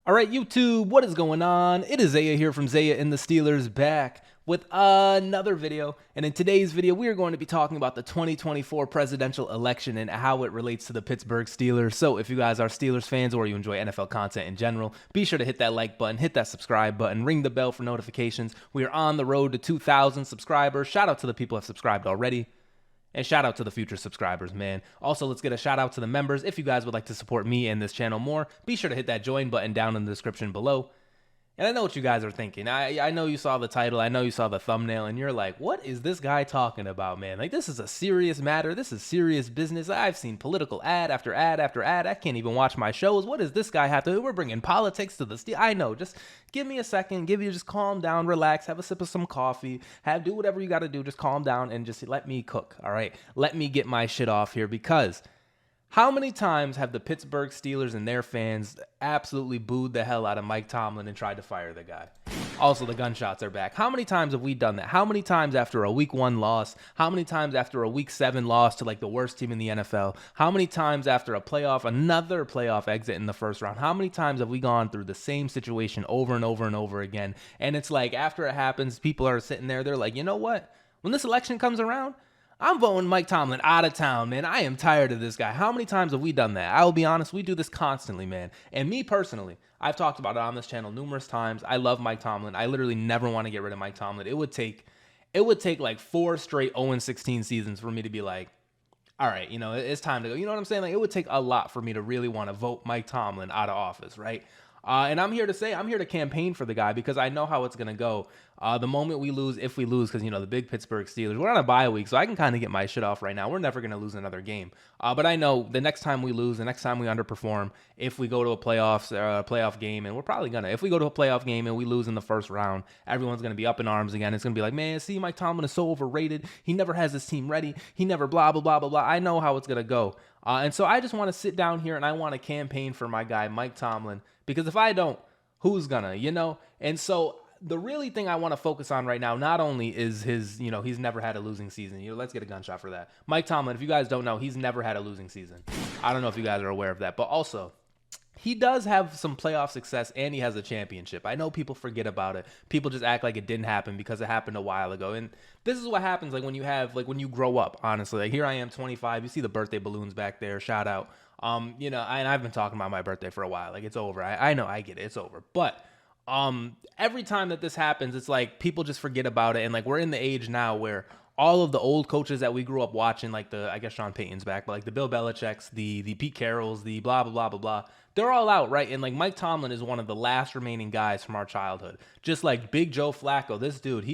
All right, YouTube, what is going on? It is Zaya here from Zaya&TheSteelers back with another video. And in today's video, we are going to be talking about the 2024 presidential election and how it relates to the Pittsburgh Steelers. So if you guys are Steelers fans or you enjoy NFL content in general, be sure to hit that like button, hit that subscribe button, ring the bell for notifications. We are on the road to 2,000 subscribers. Shout out to the people who have subscribed already. And shout out to the future subscribers, man. Also, let's get a shout out to the members. If you guys would like to support me and this channel more, be sure to hit that join button down in the description below. And I know what you guys are thinking. I know you saw the title. I know you saw the thumbnail. And you're like, what is this guy talking about, man? Like, this is a serious matter. This is serious business. I've seen political ad after ad after ad. I can't even watch my shows. What does this guy have to do? We're bringing politics to the Steel. I know. Just give me a second. Just calm down, relax, have a sip of some coffee, do whatever you got to do. Just calm down and just let me cook, all right? Let me get my shit off here because how many times have the Pittsburgh Steelers and their fans absolutely booed the hell out of Mike Tomlin and tried to fire the guy? Also, the gunshots are back. How many times have we done that? How many times after a week 1 loss? How many times after a week 7 loss to like the worst team in the NFL? How many times after another playoff exit in the first round? How many times have we gone through the same situation over and over and over again? And it's like after it happens, people are sitting there, they're like, you know what? When this election comes around, I'm voting Mike Tomlin out of town, man. I am tired of this guy. How many times have we done that? I will be honest, we do this constantly, man. And me personally, I've talked about it on this channel numerous times. I love Mike Tomlin. I literally never want to get rid of Mike Tomlin. It would take like 4 straight 0-16 seasons for me to be like, all right, you know, it's time to go. You know what I'm saying? Like, it would take a lot for me to really want to vote Mike Tomlin out of office, right? And I'm here to campaign for the guy because I know how it's going to go. The moment we lose, if we lose, because, you know, the big Pittsburgh Steelers, we're on a bye week, so I can kind of get my shit off right now. We're never going to lose another game. But I know the next time we lose, the next time we underperform, if we go to a playoff game, and we're probably going to, if we go to a playoff game and we lose in the first round, everyone's going to be up in arms again. It's going to be like, man, see, Mike Tomlin is so overrated. He never has his team ready. He never blah, blah, blah, blah, blah. I know how it's going to go. And so I just want to sit down here and I want to campaign for my guy, Mike Tomlin, because if I don't, who's gonna, you know? And so the really thing I want to focus on right now, not only is his, you know, he's never had a losing season. You know, let's get a gunshot for that. Mike Tomlin, if you guys don't know, he's never had a losing season. I don't know if you guys are aware of that, but also he does have some playoff success and he has a championship. I know people forget about it. People just act like it didn't happen because it happened a while ago. And this is what happens like when you grow up, honestly. Like here I am, 25. You see the birthday balloons back there. Shout out. You know, and I've been talking about my birthday for a while. Like, it's over. I know, I get it. It's over. But every time that this happens, it's like people just forget about it. And like we're in the age now where all of the old coaches that we grew up watching, like I guess Sean Payton's back, but like the Bill Belichick's, the Pete Carroll's, the blah, blah, blah, blah, blah, they're all out, right? And like Mike Tomlin is one of the last remaining guys from our childhood. Just like Big Joe Flacco, this dude,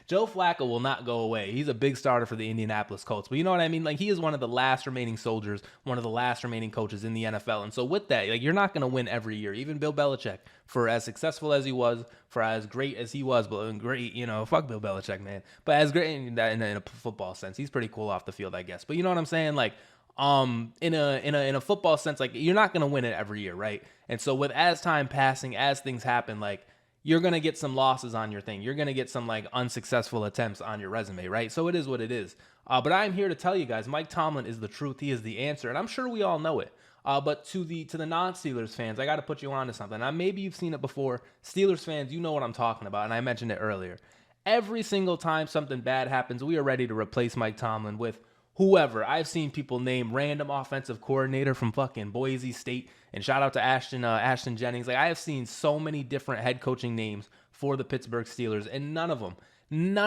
Joe Flacco will not go away. He's a big starter for the Indianapolis Colts. But you know what I mean? Like he is one of the last remaining soldiers, one of the last remaining coaches in the NFL. And so with that, like you're not going to win every year. Even Bill Belichick, for as successful as he was, for as great as he was, but great, you know, fuck Bill Belichick, man. But as great in a football sense, he's pretty cool off the field, I guess. But you know what I'm saying? Like, in a football sense, like you're not gonna win it every year, right? And so as time passing, as things happen, like you're gonna get some losses on your thing. You're gonna get some like unsuccessful attempts on your resume, right? So it is what it is. But I'm here to tell you guys, Mike Tomlin is the truth. He is the answer, and I'm sure we all know it. But to the non-Steelers fans, I got to put you on to something. Now, maybe you've seen it before. Steelers fans, you know what I'm talking about, and I mentioned it earlier. Every single time something bad happens, we are ready to replace Mike Tomlin with whoever. I've seen people name random offensive coordinator from fucking Boise State, and shout out to Ashton Jennings. Like I have seen so many different head coaching names for the Pittsburgh Steelers, and none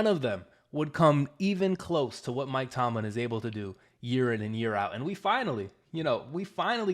of them would come even close to what Mike Tomlin is able to do year in and year out. And we finally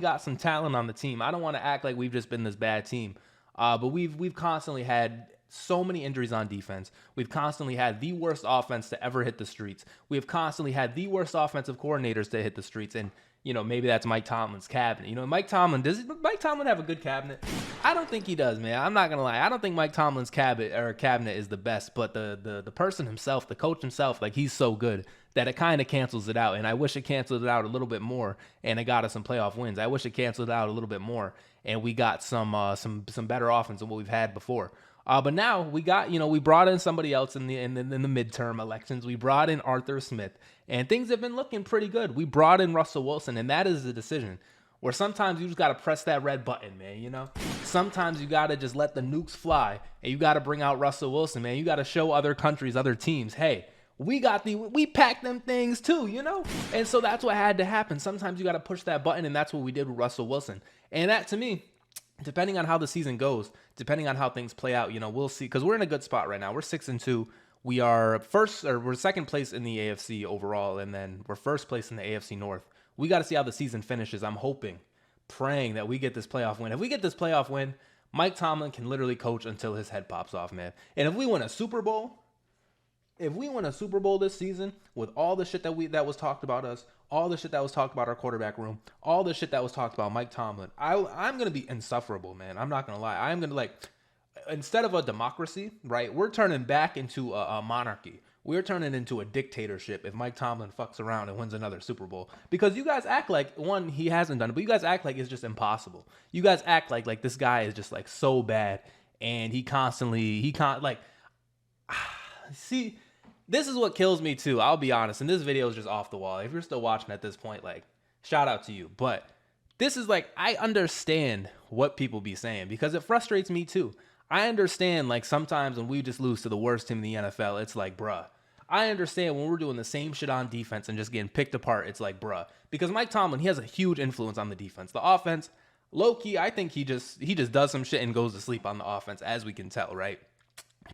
got some talent on the team. I don't want to act like we've just been this bad team, but we've constantly had so many injuries on defense. We've constantly had the worst offense to ever hit the streets. We've constantly had the worst offensive coordinators to hit the streets. And, you know, maybe that's Mike Tomlin's cabinet. You know, does Mike Tomlin have a good cabinet? I don't think he does, man. I'm not going to lie. I don't think Mike Tomlin's cabinet is the best, but the person himself, the coach himself, like he's so good that it kind of cancels it out. And I wish it canceled it out a little bit more and it got us some playoff wins. I wish it canceled it out a little bit more and we got some better offense than what we've had before. But now we brought in somebody else in the midterm elections. We brought in Arthur Smith, and things have been looking pretty good. We brought in Russell Wilson, and that is the decision. where sometimes you just got to press that red button, man, you know? Sometimes you got to just let the nukes fly, and you got to bring out Russell Wilson, man. You got to show other countries, other teams, hey, we packed them things too, you know? And so that's what had to happen. Sometimes you got to push that button, and that's what we did with Russell Wilson. And that, to me, depending on how the season goes, depending on how things play out, you know, we'll see. Because we're in a good spot right now. We're 6-2. We're second place in the AFC overall, and then we're first place in the AFC North. We got to see how the season finishes. I'm hoping, praying that we get this playoff win. If we get this playoff win, Mike Tomlin can literally coach until his head pops off, man. And if we win a Super Bowl, this season with all the shit that was talked about us, all the shit that was talked about our quarterback room, all the shit that was talked about Mike Tomlin, I'm going to be insufferable, man. I'm not going to lie. I'm going to, instead of a democracy, right, we're turning back into a monarchy. We're turning into a dictatorship if Mike Tomlin fucks around and wins another Super Bowl. Because you guys act like, one, he hasn't done it, but you guys act like it's just impossible. You guys act like this guy is just so bad, and see, this is what kills me too. I'll be honest, and this video is just off the wall. If you're still watching at this point, shout out to you. But this is I understand what people be saying because it frustrates me too. I understand sometimes when we just lose to the worst team in the NFL, it's bruh. I understand when we're doing the same shit on defense and just getting picked apart, it's bruh. Because Mike Tomlin, he has a huge influence on the defense. The offense, low-key, I think he just does some shit and goes to sleep on the offense, as we can tell, right?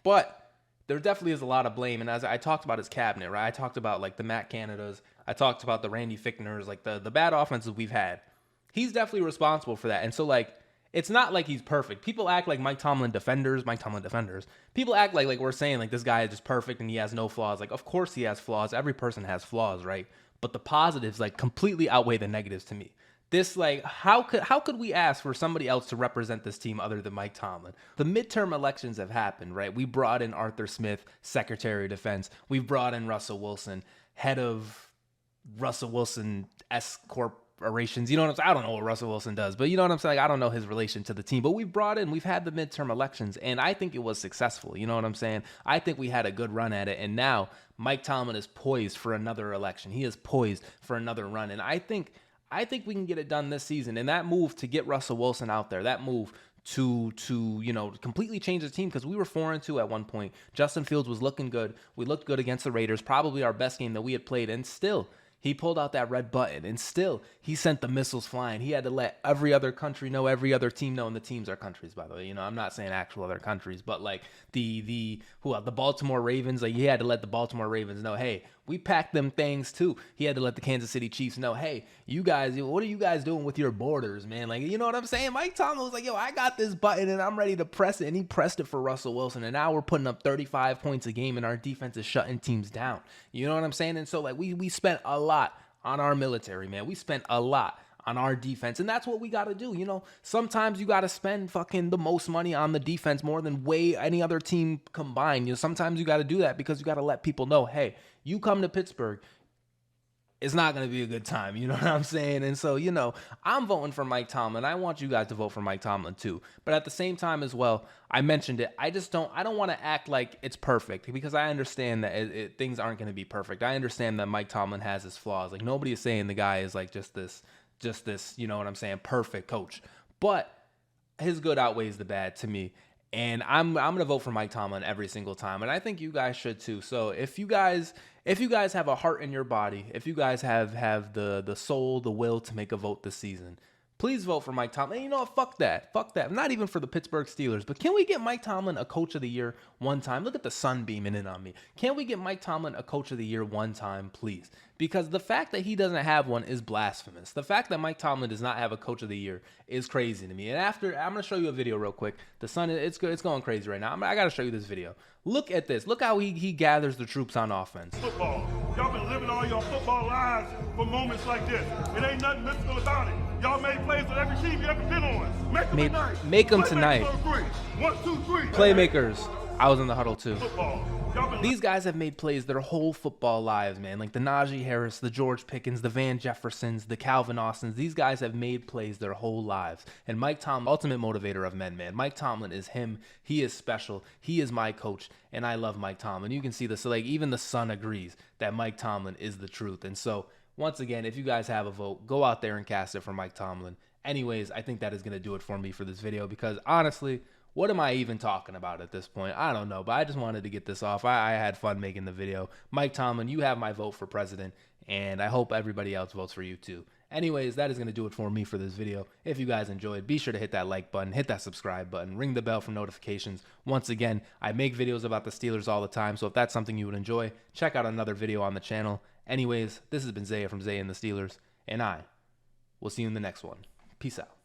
But there definitely is a lot of blame. And as I talked about his cabinet, right? I talked about the Matt Canadas. I talked about the Randy Fichtners, the bad offenses we've had. He's definitely responsible for that. And so it's not like he's perfect. People act like Mike Tomlin defenders. People act like we're saying this guy is just perfect and he has no flaws. Of course he has flaws. Every person has flaws, right? But the positives completely outweigh the negatives to me. This how could we ask for somebody else to represent this team other than Mike Tomlin? The midterm elections have happened, right? We brought in Arthur Smith, Secretary of Defense. We've brought in Russell Wilson, head of Russell Wilson S Corporations. You know what I'm saying? I don't know what Russell Wilson does, but you know what I'm saying? I don't know his relation to the team, but we've had the midterm elections, and I think it was successful. You know what I'm saying? I think we had a good run at it, and now Mike Tomlin is poised for another election. He is poised for another run, and I think we can get it done this season. And that move to get Russell Wilson out there, that move to completely change the team, because we were 4-2 at one point. Justin Fields was looking good. We looked good against the Raiders, probably our best game that we had played, and still he pulled out that red button, and still he sent the missiles flying. He had to let every other country know, every other team know, and the teams are countries, by the way. I'm not saying actual other countries, but the Baltimore Ravens, he had to let the Baltimore Ravens know, hey, we packed them things too. He had to let the Kansas City Chiefs know, hey, you guys, what are you guys doing with your borders, man? You know what I'm saying? Mike Tomlin was yo, I got this button and I'm ready to press it. And he pressed it for Russell Wilson. And now we're putting up 35 points a game and our defense is shutting teams down. You know what I'm saying? And so we spent a lot on our military, man. We spent a lot on our defense, and that's what we got to do. Sometimes you got to spend fucking the most money on the defense, more than any other team combined. Sometimes you got to do that because you got to let people know, hey, you come to Pittsburgh, it's not going to be a good time. You know what I'm saying? And so, I'm voting for Mike Tomlin. I want you guys to vote for Mike Tomlin too. But at the same time as well, I mentioned it. I don't want to act like it's perfect, because I understand that things aren't going to be perfect. I understand that Mike Tomlin has his flaws. Nobody is saying the guy is just this, you know what I'm saying, perfect coach. But his good outweighs the bad to me. And I'm gonna vote for Mike Tomlin every single time, and I think you guys should too. So if you guys have a heart in your body, if you guys have the soul, the will to make a vote this season, please vote for Mike Tomlin. And you know what? Fuck that. Not even for the Pittsburgh Steelers. But can we get Mike Tomlin a Coach of the Year one time? Look at the sun beaming in on me. Can we get Mike Tomlin a Coach of the Year one time, please? Because the fact that he doesn't have one is blasphemous. The fact that Mike Tomlin does not have a Coach of the Year is crazy to me. And I'm going to show you a video real quick. The sun, it's going crazy right now. I got to show you this video. Look at this. Look how he gathers the troops on offense. Football. Y'all been living all your football lives for moments like this. It ain't nothing mystical about it. Y'all made plays with every team you ever been on. Make them tonight. 1, 2, 3. Playmakers. I was in the huddle too. Football. These guys have made plays their whole football lives, man. The Najee Harris, the George Pickens, the Van Jeffersons, the Calvin Austins. These guys have made plays their whole lives. And Mike Tomlin, ultimate motivator of men, man. Mike Tomlin is him. He is special. He is my coach, and I love Mike Tomlin. You can see this. So even the sun agrees that Mike Tomlin is the truth. And so once again, if you guys have a vote, go out there and cast it for Mike Tomlin. Anyways, I think that is going to do it for me for this video because honestly, what am I even talking about at this point? I don't know, but I just wanted to get this off. I had fun making the video. Mike Tomlin, you have my vote for president, and I hope everybody else votes for you too. Anyways, that is going to do it for me for this video. If you guys enjoyed, be sure to hit that like button, hit that subscribe button, ring the bell for notifications. Once again, I make videos about the Steelers all the time, so if that's something you would enjoy, check out another video on the channel. Anyways, this has been Zaya from Zaya and the Steelers, and I will see you in the next one. Peace out.